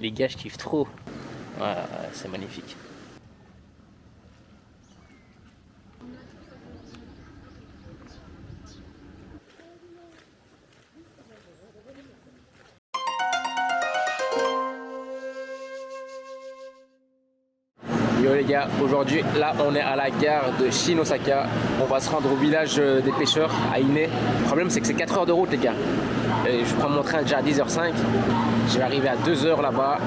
Les gars, je kiffe trop. Ouais, c'est magnifique. Yo les gars, aujourd'hui là on est à la gare de Shin-Osaka. On va se rendre au village des pêcheurs à Ine. Le problème c'est que c'est 4 heures de route les gars. Et je prends mon train déjà à 10h05. Je vais arriver à 2h là-bas.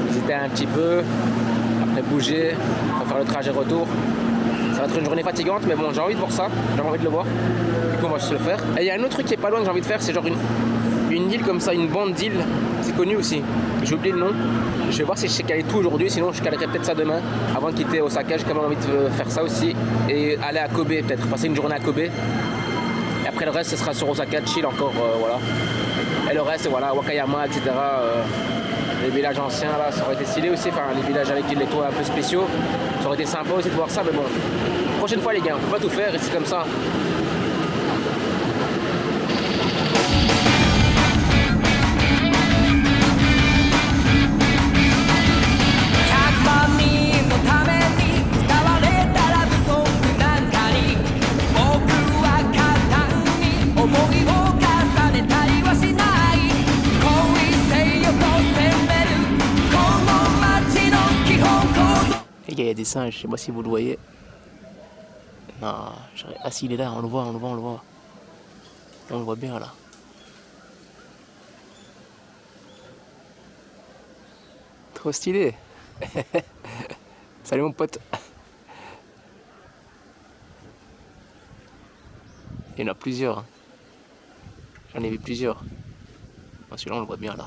Visiter un petit peu. Après bouger. Pour faire le trajet retour. Ça va être une journée fatigante mais bon j'ai envie de voir ça. J'ai envie de le voir. Du coup on va juste le faire. Et il y a un autre truc qui est pas loin que j'ai envie de faire. C'est genre une île comme ça, une bande d'îles. C'est connu aussi. J'ai oublié le nom. Je vais voir si je sais caler tout aujourd'hui, sinon je calerai peut-être ça demain. Avant de quitter Osaka, j'ai quand même envie de faire ça aussi. Et aller à Kobe, peut-être passer une journée à Kobe. Et après le reste, ce sera sur Osaka, chill encore, voilà. Et le reste, voilà, Wakayama, etc. Les villages anciens, là, ça aurait été stylé aussi. Enfin, les villages avec les toits un peu spéciaux. Ça aurait été sympa aussi de voir ça, mais bon. Prochaine fois, les gars, on peut pas tout faire et c'est comme ça. Les gars, il y a des singes, je sais pas si vous le voyez. Non, ah si, il est là, on le voit. On le voit bien là. Trop stylé. Salut mon pote. Il y en a plusieurs. Hein. J'en ai vu plusieurs. Bon, celui-là on le voit bien là.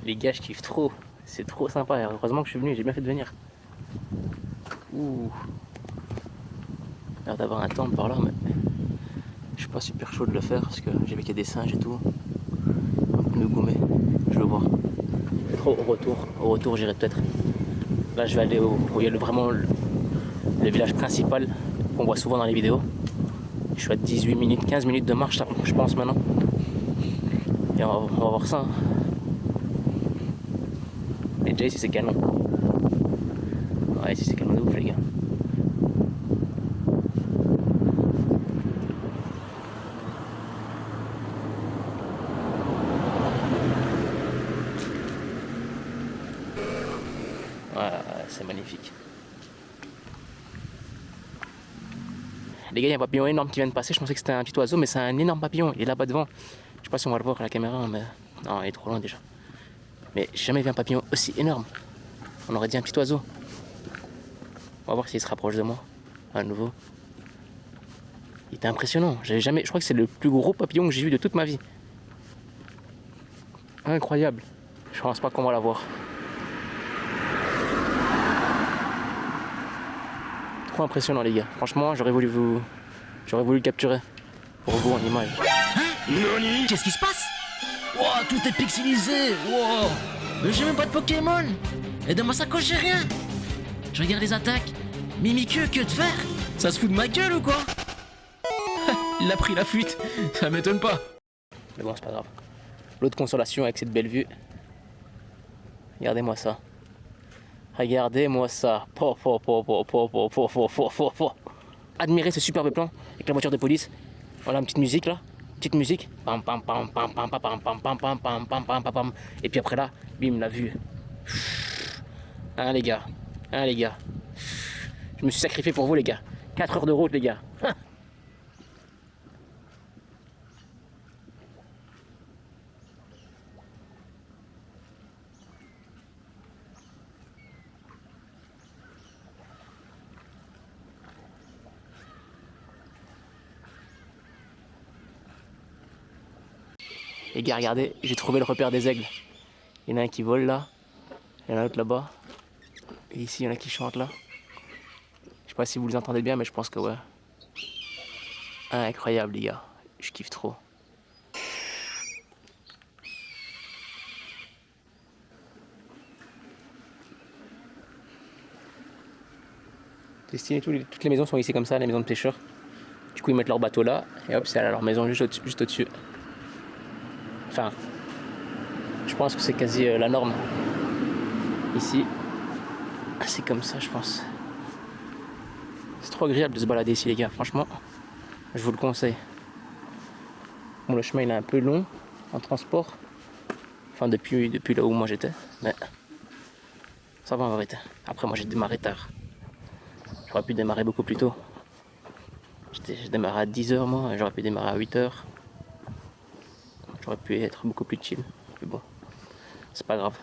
Les gars, je kiffe trop. C'est trop sympa. Et heureusement que je suis venu, j'ai bien fait de venir. Ouh. Il a l'air d'avoir un temple par là, mais je suis pas super chaud de le faire parce que j'ai vu qu'il y a des singes et tout. Un pneu gommé, je veux voir. Au retour, j'irai peut-être. Là, je vais aller où il y a vraiment le village principal qu'on voit souvent dans les vidéos. Je suis à 18 minutes, 15 minutes de marche, je pense maintenant. Et on va voir ça. Et déjà ici c'est canon. Ouais, ici c'est canon de ouf les gars. Ouais, c'est magnifique. Les gars, il y a un papillon énorme qui vient de passer. Je pensais que c'était un petit oiseau, mais c'est un énorme papillon. Il est là-bas devant. Je sais pas si on va le voir à la caméra, mais non, il est trop loin déjà. Mais j'ai jamais vu un papillon aussi énorme. On aurait dit un petit oiseau. On va voir s'il se rapproche de moi. À nouveau. Il était impressionnant. J'avais jamais. Je crois que c'est le plus gros papillon que j'ai vu de toute ma vie. Incroyable. Je pense pas qu'on va l'avoir. Trop impressionnant les gars. Franchement, j'aurais voulu le capturer pour vous en image. Nani ? Qu'est-ce qui se passe ? Wow, tout est pixelisé. Wow. Mais j'ai même pas de Pokémon. Et dans ma sacoche j'ai rien. Je regarde les attaques. Mimikyu, que de faire ? Ça se fout de ma gueule ou quoi ? Il a pris la fuite. Ça m'étonne pas. Mais bon, c'est pas grave. L'autre consolation avec cette belle vue. Regardez-moi ça. Regardez-moi ça. Admirez ce superbe plan avec la voiture de police. Voilà une petite musique là. Petite musique. Pam pam pam pam pam pam pam pam pam pam pam pam pam pam pam. Et puis après là, bim, la vue. Hein les gars. Hein les gars. Je me suis sacrifié pour vous les gars. 4 heures de route les gars. Les gars, regardez, j'ai trouvé le repère des aigles. Il y en a un qui vole là, il y en a un autre là-bas. Et ici, il y en a qui chantent là. Je sais pas si vous les entendez bien, mais je pense que ouais. Incroyable, les gars. Je kiffe trop. C'est stylé, toutes les maisons sont ici comme ça, les maisons de pêcheurs. Du coup, ils mettent leur bateau là, et hop, c'est à leur maison juste au-dessus. Enfin, je pense que c'est quasi la norme. Ici, c'est comme ça, je pense. C'est trop agréable de se balader ici, les gars, franchement. Je vous le conseille. Bon, le chemin il est un peu long en transport. Enfin, depuis là où moi j'étais. Mais ça va en vérité. Après, moi j'ai démarré tard. J'aurais pu démarrer beaucoup plus tôt. J'ai démarré à 10h moi, j'aurais pu démarrer à 8h. J'aurais pu être beaucoup plus chill. Mais bon, c'est pas grave.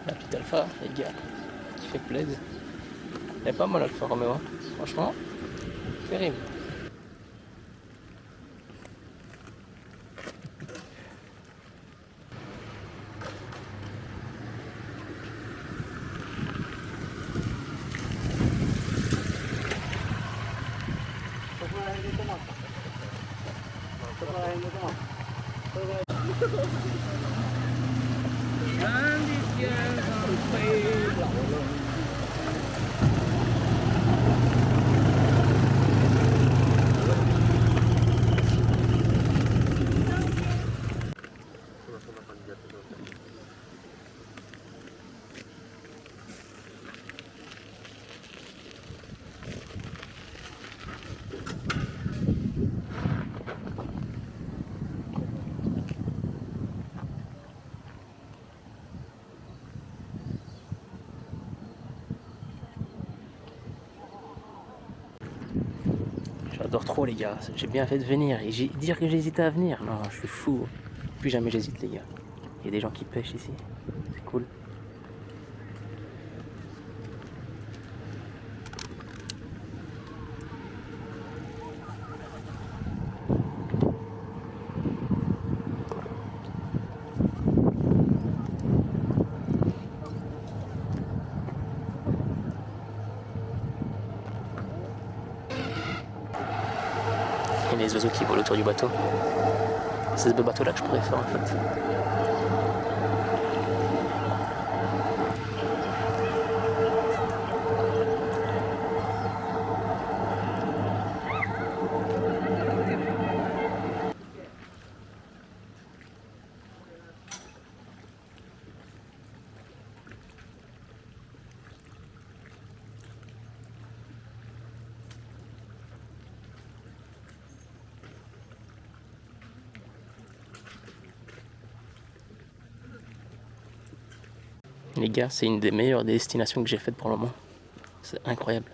La petite Alpha, les gars, qui fait plaisir. Elle est pas mal Alfa Romeo, hein. Franchement, terrible. J'adore trop les gars, j'ai bien fait de venir et dire que j'hésitais à venir, non je suis fou, plus jamais j'hésite les gars. Il y a des gens qui pêchent ici, c'est cool. Il y a les oiseaux qui volent autour du bateau. C'est ce bateau là que je pourrais faire en fait. Les gars, c'est une des meilleures destinations que j'ai faites pour le moment. C'est incroyable.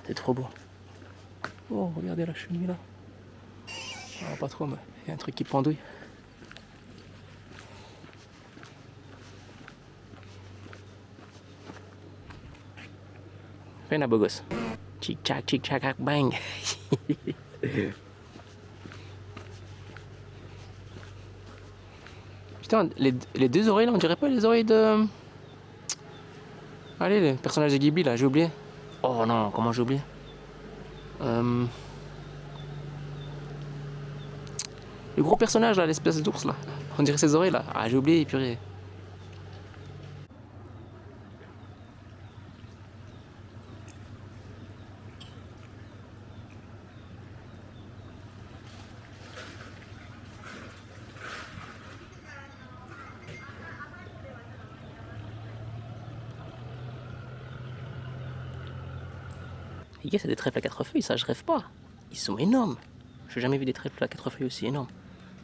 C'est trop beau. Oh, regardez la chenille là. Ah, pas trop, mais il y a un truc qui pendouille. Rien à beau gosse. Chic chac bang. Putain, les deux oreilles là, on dirait pas les oreilles de... Allez, les personnages de Ghibli là, j'ai oublié. Oh non, comment j'ai oublié Le gros personnage là, l'espèce d'ours là. On dirait ses oreilles là. Ah, j'ai oublié, purée. Les gars, c'est des trèfles à 4 feuilles, ça je rêve pas. Ils sont énormes. J'ai jamais vu des trèfles à 4 feuilles aussi énormes.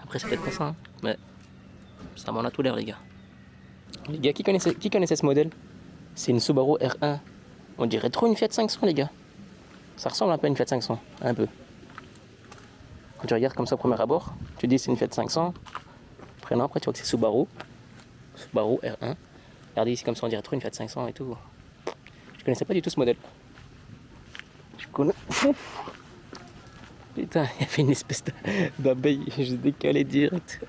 Après, c'est peut-être pas ça, hein, mais ça m'en a tout l'air, les gars. Les gars, qui connaissait ce modèle? C'est une Subaru R1. On dirait trop une Fiat 500, les gars. Ça ressemble un peu à une Fiat 500, un peu. Quand tu regardes comme ça au premier abord, tu dis c'est une Fiat 500. Après, non, après tu vois que c'est Subaru R1. Regardez ici comme ça, on dirait trop une Fiat 500 et tout. Je connaissais pas du tout ce modèle. Putain, il y avait une espèce d'abeille, j'ai décalé direct.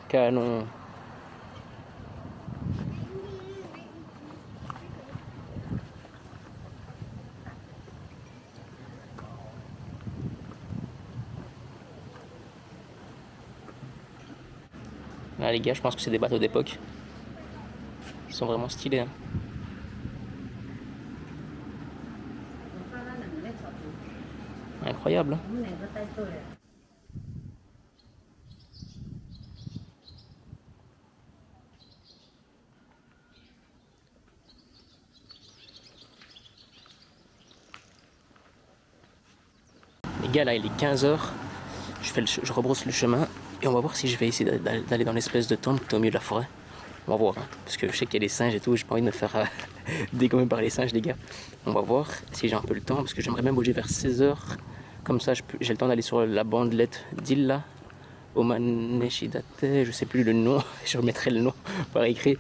Canon. Là les gars, je pense que c'est des bateaux d'époque. Ils sont vraiment stylés. Hein. Incroyable. Hein. Les gars, là il est 15h. Je rebrousse le chemin et on va voir si je vais essayer d'aller dans l'espèce de temple qui est au milieu de la forêt. On va voir, hein, parce que je sais qu'il y a des singes et tout, j'ai pas envie de me faire dégommer par les singes les gars. On va voir si j'ai un peu le temps, parce que j'aimerais bien bouger vers 16h. Comme ça j'ai le temps d'aller sur la bandelette d'île là, Omaneshidate, je sais plus le nom, je remettrai le nom par écrit.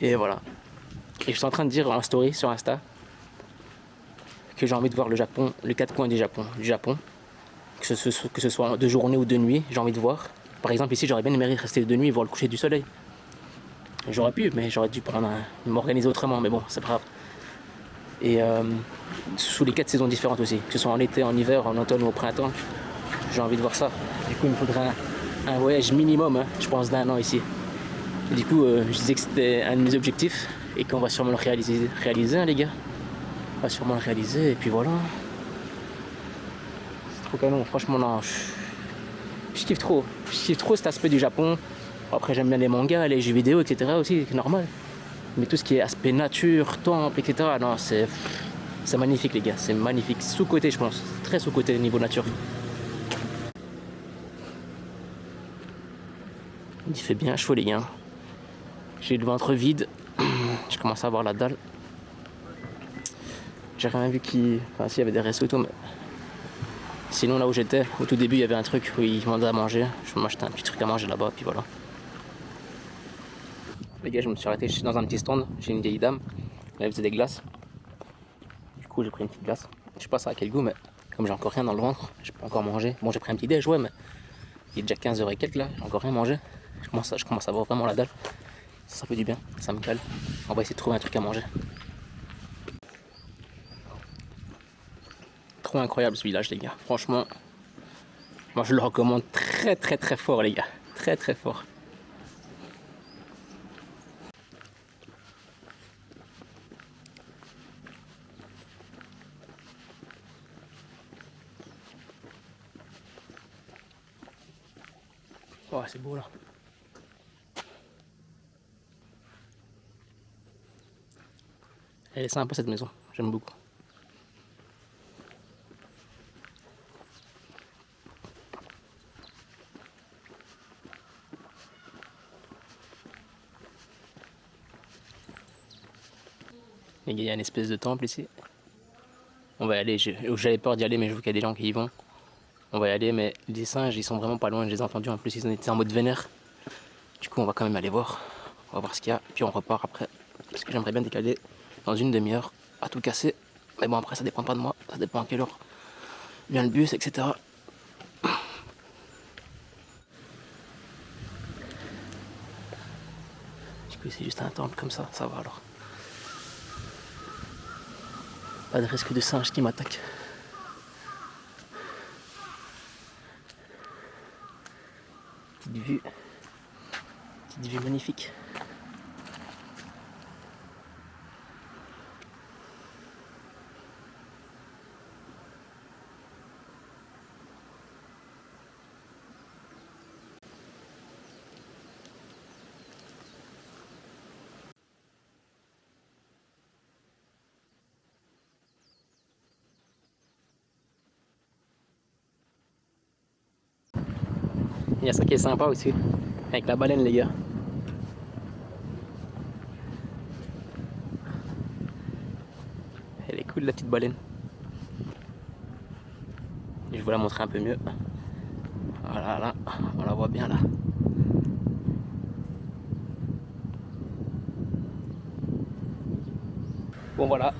Et voilà. Et je suis en train de dire en story sur Insta que j'ai envie de voir le Japon, les 4 coins du Japon. Que ce soit de journée ou de nuit, j'ai envie de voir. Par exemple ici j'aurais bien aimé rester de nuit et voir le coucher du soleil. J'aurais pu, mais j'aurais dû m'organiser autrement, mais bon, c'est pas grave. Et sous les 4 saisons différentes aussi, que ce soit en été, en hiver, en automne ou au printemps, j'ai envie de voir ça. Du coup il me faudrait un voyage minimum, hein, je pense d'1 an ici. Et du coup je disais que c'était un de mes objectifs et qu'on va sûrement le réaliser hein, les gars. On va sûrement le réaliser et puis voilà. Trop canon, franchement non, je kiffe trop cet aspect du Japon. Après j'aime bien les mangas, les jeux vidéo, etc. aussi, c'est normal. Mais tout ce qui est aspect nature, temple, etc. Non, c'est magnifique les gars, c'est magnifique. Sous-côté je pense, très sous-côté niveau nature. Il fait bien chaud les gars. J'ai le ventre vide, je commence à avoir la dalle. J'ai rien vu Enfin si, il y avait des restos et tout, mais... Sinon là où j'étais, au tout début il y avait un truc où ils vendaient à manger. Je vais m'acheter un petit truc à manger là-bas, puis voilà. Les gars, je me suis arrêté dans un petit stand chez une vieille dame. Elle faisait des glaces. Du coup j'ai pris une petite glace. Je sais pas ça a quel goût, mais comme j'ai encore rien dans le ventre, je peux encore manger. Bon j'ai pris un petit déj, ouais, mais il est déjà 15h et quelques là, j'ai encore rien mangé. Je commence à avoir vraiment la dalle. Ça fait du bien, ça me cale. On va essayer de trouver un truc à manger. Trop incroyable ce village les gars, franchement, moi je le recommande très fort les gars, très fort. Oh c'est beau là. Elle est sympa cette maison, j'aime beaucoup. Il y a une espèce de temple ici. On va y aller, j'avais peur d'y aller mais je vois qu'il y a des gens qui y vont. On va y aller mais les singes ils sont vraiment pas loin, je les ai entendus en plus, ils étaient en mode vénère. Du coup on va quand même aller voir. On va voir ce qu'il y a, puis on repart après. Parce que j'aimerais bien décaler dans une demi-heure à tout casser. Mais bon après ça dépend pas de moi, ça dépend à quelle heure vient le bus, etc. Du coup c'est juste un temple comme ça va alors. Pas de risque de singe qui m'attaque. Petite vue magnifique. Il y a ça qui est sympa aussi, avec la baleine les gars. Elle est cool la petite baleine. Je vais vous la montrer un peu mieux. Voilà là, on la voit bien là. Bon voilà,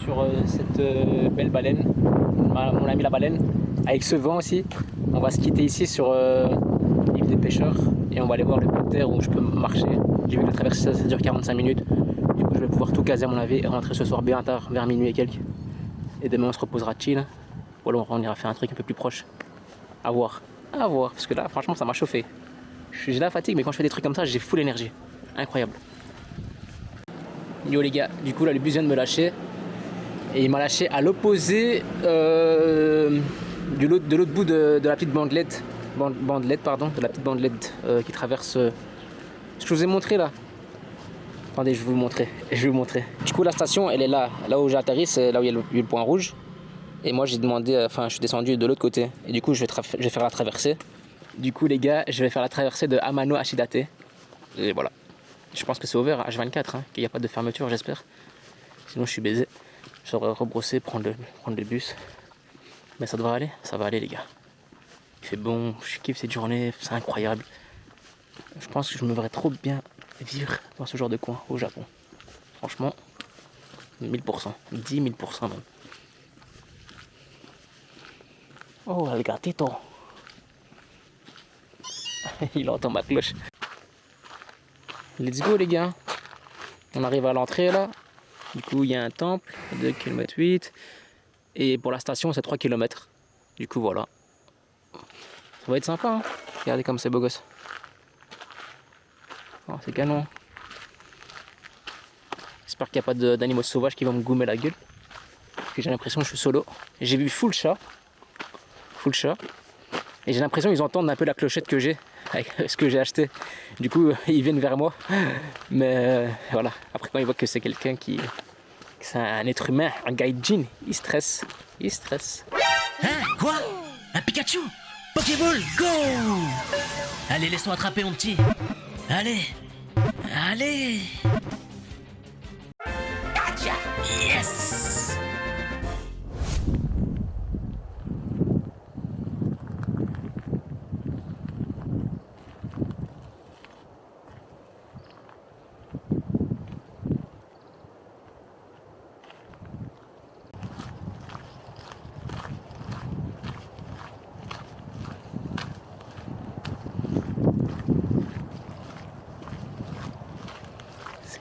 sur cette belle baleine, mon ami la baleine, avec ce vent aussi, on va se quitter ici sur l'île des pêcheurs et on va aller voir le bout de terre où je peux marcher. J'ai vu que la traversée ça dure 45 minutes. Du coup je vais pouvoir tout caser à mon avis et rentrer ce soir bien tard, vers minuit et quelques. Et demain on se reposera chill. Ou alors on ira faire un truc un peu plus proche. À voir, parce que là franchement ça m'a chauffé. J'ai la fatigue mais quand je fais des trucs comme ça j'ai full énergie. Incroyable. Yo les gars, du coup là le bus vient de me lâcher. Et il m'a lâché à l'opposé de l'autre bout de la petite bandelette. De la petite bandelette qui traverse ce que je vous ai montré là. Attendez, je vais vous montrer. Du coup, la station, elle est là où j'ai atterri, c'est là où il y a le point rouge. Et moi, j'ai demandé, je suis descendu de l'autre côté. Et du coup, je vais faire la traversée. Du coup, les gars, je vais faire la traversée de Amano à Shidate. Et voilà. Je pense que c'est ouvert à H24, qu'il n'y a pas de fermeture, j'espère. Sinon, je suis baisé. J'aurais rebrossé, prendre le bus. Mais ça devrait aller, ça va aller, les gars. Il fait bon, je kiffe cette journée, c'est incroyable. Je pense que je me verrais trop bien vivre dans ce genre de coin au Japon. Franchement, 1000%, 10 000% même. Oh, el gatito. Il entend ma cloche. Let's go les gars. On arrive à l'entrée là. Du coup, il y a un temple, 2,8 km. Et pour la station, c'est 3 km. Du coup, voilà. Ça va être sympa, hein. Regardez comme c'est beau gosse. Oh, c'est canon. J'espère qu'il n'y a pas d'animaux sauvages qui vont me goumer la gueule. Parce que j'ai l'impression que je suis solo. J'ai vu full chat. Et j'ai l'impression qu'ils entendent un peu la clochette que j'ai avec ce que j'ai acheté. Du coup, ils viennent vers moi. Mais voilà. Après, quand ils voient que c'est quelqu'un que c'est un être humain, un gaijin, ils stressent. Hein? Quoi? Un Pikachu? Pokéball, go! Allez, laisse-toi attraper, mon petit. Allez! Gotcha! Yes!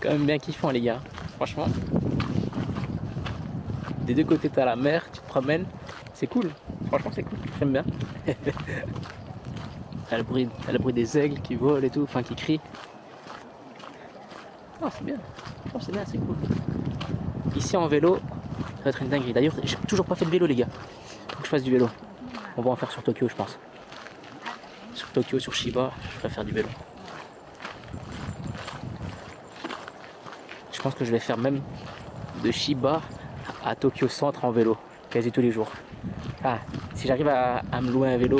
Quand même bien kiffant les gars, franchement. Des deux côtés t'as la mer, tu te promènes, c'est cool, franchement c'est cool, j'aime bien. T'as le bruit des aigles qui volent et tout, enfin qui crient. Oh c'est bien, franchement c'est bien, c'est cool. Ici en vélo, ça va être une dinguerie. D'ailleurs j'ai toujours pas fait de vélo les gars, faut que je fasse du vélo. On va en faire sur Tokyo je pense. Sur Tokyo, sur Shiba, je préfère du vélo. Je pense que je vais faire même de Shiba à Tokyo Centre en vélo, quasi tous les jours. Ah, si j'arrive à me louer un vélo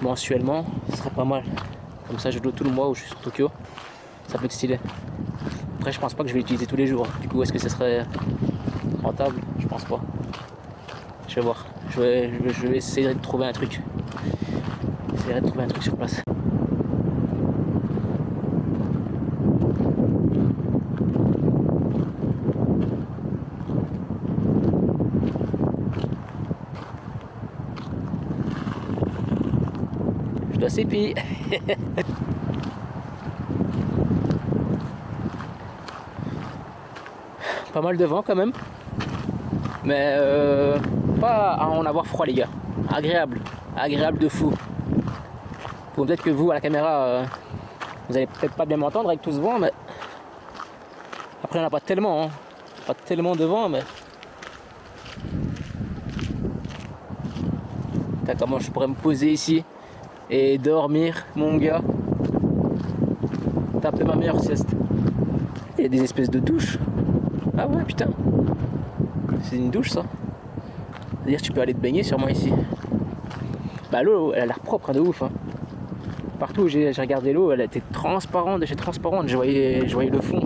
mensuellement, ce serait pas mal. Comme ça, je loue tout le mois où je suis sur Tokyo. Ça peut être stylé. Après, je pense pas que je vais l'utiliser tous les jours. Du coup, est-ce que ce serait rentable? Je pense pas. Je vais voir. Je vais essayer de trouver un truc. J'essaierai de trouver un truc sur place. Je dois s'épier. Pas mal de vent quand même. Mais pas à en avoir froid les gars. Agréable. Agréable de fou. Bon, peut-être que vous à la caméra vous allez peut-être pas bien m'entendre avec tout ce vent, mais après il n'y en a pas tellement, hein. Pas tellement de vent, mais putain, comment je pourrais me poser ici et dormir, mon gars. Taper ma meilleure sieste. Il y a des espèces de douches. Ah ouais, putain. C'est une douche ça. C'est-à-dire que tu peux aller te baigner sûrement ici. Bah l'eau, elle a l'air propre de ouf. Hein. Partout où j'ai regardé l'eau, elle était transparente de chez transparente. Je voyais le fond.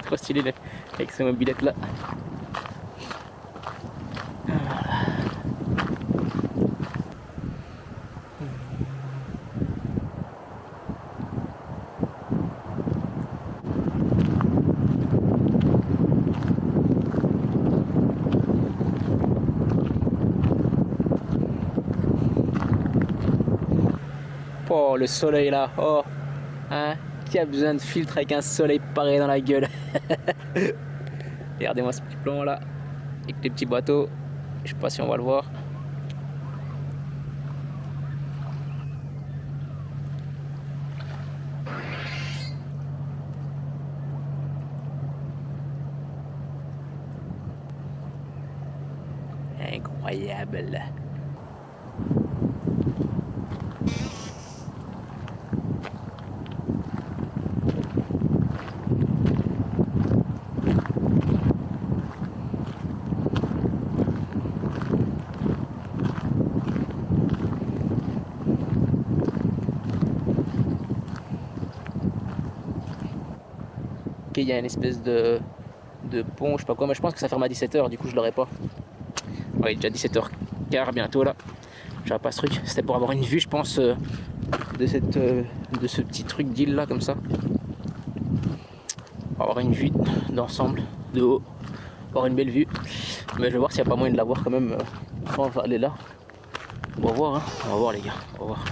Trop stylé avec sa mobilette là. Oh, le soleil là, oh, hein, qui a besoin de filtre avec un soleil pareil dans la gueule. Regardez-moi ce petit plan là, avec les petits bateaux, je sais pas si on va le voir. Incroyable. Ok, il y a une espèce de pont, je sais pas quoi, mais je pense que ça ferme à 17h, du coup je l'aurai pas. Ouais, il est déjà 17h15 bientôt là. J'aurai pas ce truc. C'était pour avoir une vue, je pense, de ce petit truc d'île là, comme ça. Pour avoir une vue d'ensemble, de haut. Avoir une belle vue. Mais je vais voir s'il n'y a pas moyen de la voir quand même quand je vais aller là. On va voir, hein. On va voir les gars. On va voir.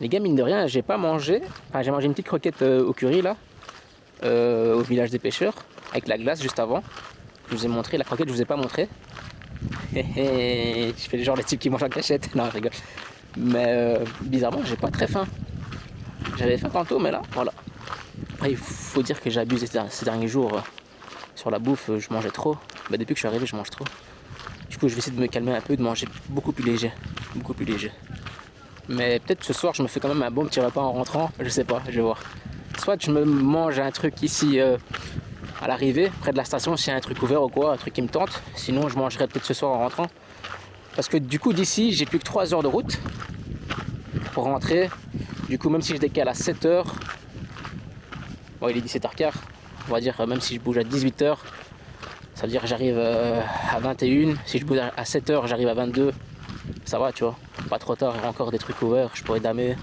Les gars, mine de rien, j'ai pas mangé. Enfin, j'ai mangé une petite croquette au curry là. Au village des pêcheurs. Avec la glace juste avant. Je vous ai montré. La croquette, je vous ai pas montré. Je fais le genre les types qui mangent en cachette. Non, je rigole. Mais bizarrement, j'ai pas très faim. J'avais faim tantôt, mais là, voilà. Après, il faut dire que j'ai abusé ces derniers jours sur la bouffe. Je mangeais trop. Bah, depuis que je suis arrivé, je mange trop. Du coup, je vais essayer de me calmer un peu, de manger beaucoup plus léger. Beaucoup plus léger. Mais peut-être ce soir, je me fais quand même un bon petit repas en rentrant. Je sais pas, je vais voir. Soit je me mange un truc ici à l'arrivée, près de la station, s'il y a un truc ouvert ou quoi, un truc qui me tente. Sinon, je mangerai peut-être ce soir en rentrant. Parce que du coup, d'ici, j'ai plus que 3 heures de route pour rentrer. Du coup, même si je décale à 7h, bon, il est 17h15, on va dire, même si je bouge à 18h, ça veut dire que j'arrive à 21h. Si je bouge à 7h, j'arrive à 22h. Ça va, tu vois, pas trop tard, il y a encore des trucs ouverts, je pourrais damer.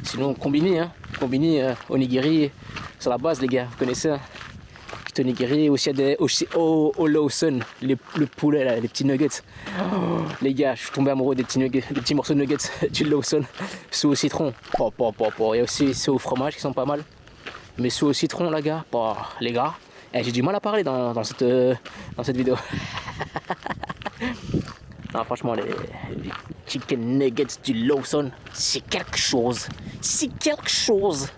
Sinon, Combini, hein, Combini, onigiri, c'est la base, les gars, vous connaissez, hein. Petit onigiri, aussi il y a des au Lawson, le poulet, là, les petits nuggets. Oh, les gars, je suis tombé amoureux des petits nuggets, des petits morceaux de nuggets du Lawson, sous au citron. Il y a aussi ceux au fromage qui sont pas mal. Mais sous au citron, là, gars, les gars, j'ai du mal à parler dans cette vidéo. Non, franchement, les chicken nuggets du Lawson, c'est quelque chose. C'est quelque chose.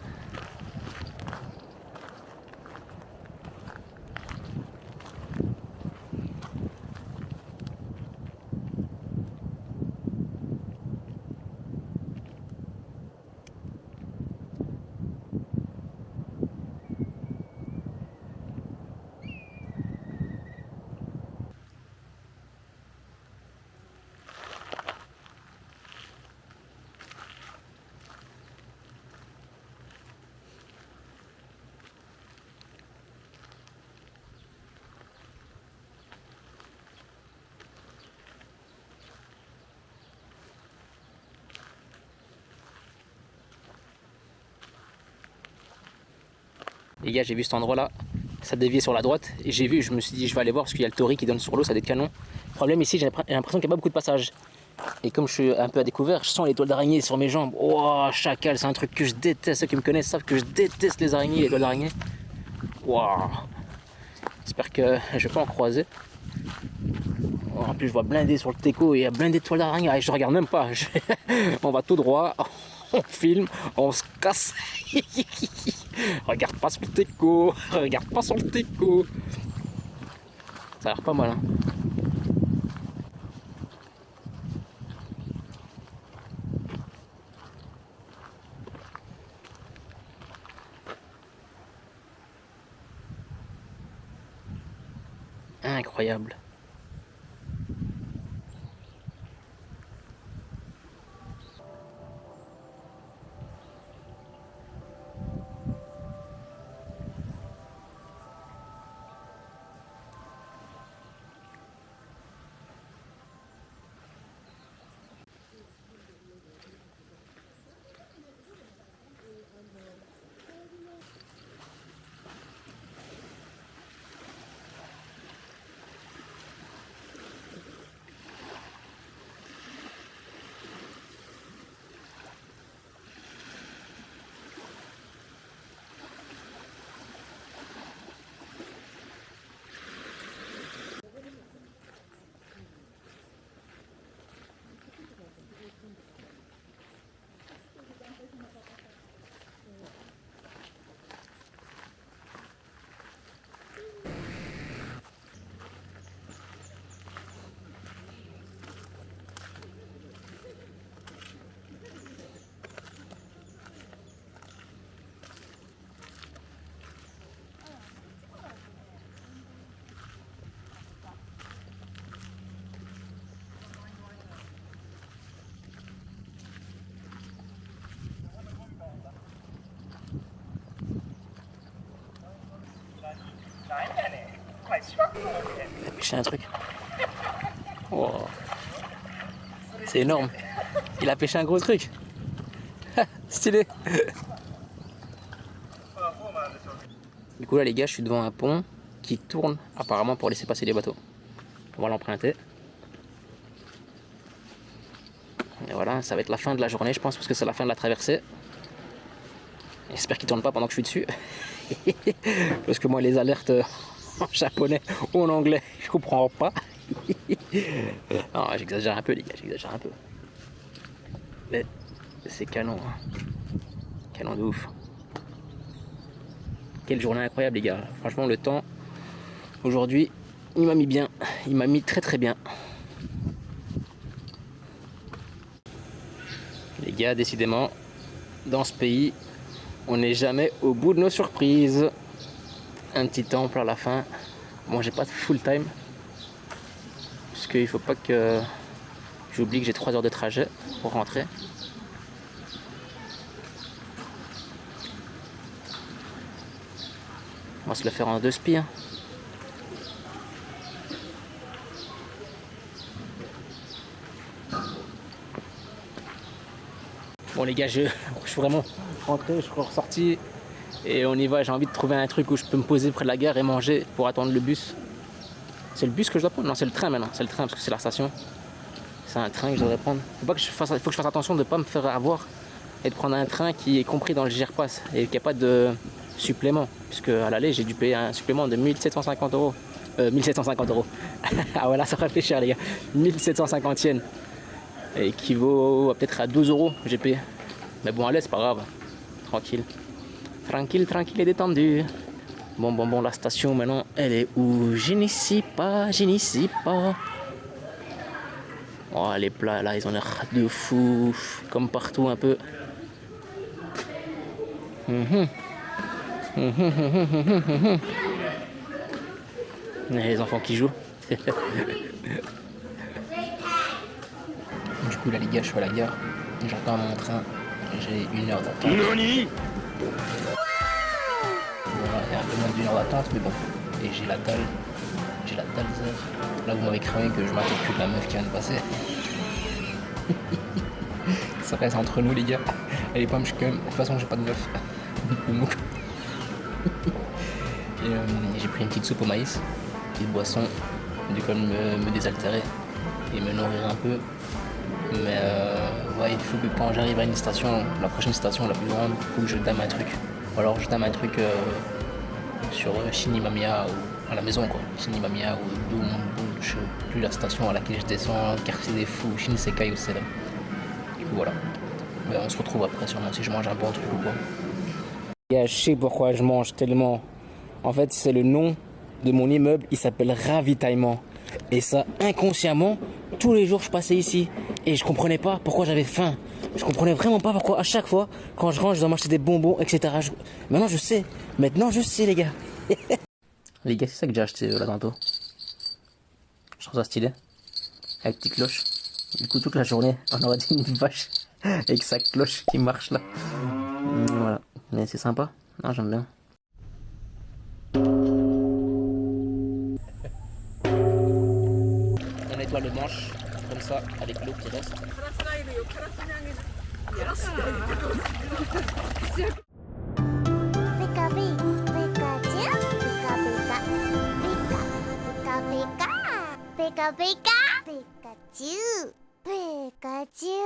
Les gars, j'ai vu cet endroit là, ça déviait sur la droite et j'ai vu, je me suis dit je vais aller voir parce qu'il y a le tori qui donne sur l'eau, ça doit être canon. Le problème ici, j'ai l'impression qu'il n'y a pas beaucoup de passages. Et comme je suis un peu à découvert, je sens les toiles d'araignée sur mes jambes. Oh, chacal, c'est un truc que je déteste. Ceux qui me connaissent savent que je déteste les araignées, les toiles d'araignée. Wow. J'espère que je vais pas en croiser. Oh, en plus, je vois blindé sur le teco, il y a blindé de toiles d'araignée. Ah, je regarde même pas. On va tout droit, on filme, on se casse. Regarde pas sur le teco, regarde pas sur le teco. Ça a l'air pas mal, hein. Incroyable. Il a pêché un truc. Oh. C'est énorme. Il a pêché un gros truc. Stylé. Du coup là les gars, je suis devant un pont qui tourne apparemment pour laisser passer les bateaux. On va l'emprunter. Et voilà, ça va être la fin de la journée je pense parce que c'est la fin de la traversée. J'espère qu'il tourne pas pendant que je suis dessus. Parce que moi les alertes en japonais ou en anglais, je comprends pas. Non, j'exagère un peu les gars, j'exagère un peu. Mais c'est canon. Hein. Canon de ouf. Quelle journée incroyable les gars. Franchement le temps aujourd'hui il m'a mis bien. Il m'a mis très très bien. Les gars, décidément, dans ce pays, on n'est jamais au bout de nos surprises. Un petit temple à la fin. Bon, j'ai pas de full time. Parce qu'il faut pas que j'oublie que j'ai 3 heures de trajet pour rentrer. On va se le faire en 2 spies. Hein. Bon les gars, je suis vraiment rentré, je suis ressorti et on y va. J'ai envie de trouver un truc où je peux me poser près de la gare et manger pour attendre le bus. C'est le bus que je dois prendre? Non, c'est le train maintenant. C'est le train parce que c'est la station. C'est un train que je devrais prendre. Il faut que je fasse attention de ne pas me faire avoir et de prendre un train qui est compris dans le GRPass et qu'il n'y a pas de supplément. Puisque à l'aller, j'ai dû payer un supplément de 1750 euros. 1750 euros. Ah voilà, ça fait cher les gars. 1750 yens. Équivaut peut-être à 12 euros j'ai payé. Mais bon, allez, c'est pas grave. Tranquille. Tranquille, tranquille et détendu. Bon, la station maintenant, elle est où? Je n'y sais pas, je n'y sais pas. Oh, les plats là, ils ont l'air de fou. Comme partout un peu. Les enfants qui jouent. Du coup là les gars, je suis à la gare, j'attends mon train, j'ai 1 heure d'attente. Voilà, il y a un peu moins d'1 heure d'attente, mais bon. Et j'ai la dalle là vous m'avez cramé que je m'attends plus de la meuf qui vient de passer. Ça reste entre nous les gars, elle est pas quand même, de toute façon j'ai pas de meuf. Et j'ai pris une petite soupe au maïs, une petite boisson, du coup me désaltérer et me nourrir un peu. Mais ouais, il faut que quand j'arrive à une station, la prochaine station la plus grande, il faut que je dame un truc. Ou alors je dame un truc sur Shinimamiya ou à la maison quoi. Shinimamiya ou d'où je sais plus la station à laquelle je descends, quartier des fous, Shinsekai ou Salem. Du coup voilà. Mais on se retrouve après sûrement si je mange un bon truc ou quoi. Je sais pourquoi je mange tellement. En fait c'est le nom de mon immeuble, il s'appelle Ravitaillement. Et ça, inconsciemment, tous les jours je passais ici et je comprenais pas pourquoi j'avais faim. Je comprenais vraiment pas pourquoi à chaque fois, quand je rentre, je dois m'acheter des bonbons, etc. Maintenant je sais les gars. Les gars, c'est ça que j'ai acheté là tantôt. Je trouve ça stylé. Avec petite cloche. Du coup, toute la journée, on aurait dit une vache avec sa cloche qui marche là. Voilà. Mais c'est sympa. Non, j'aime bien. On nettoie le manche comme ça avec l'eau qui reste. Pika pika, Pikachu, Pikachu.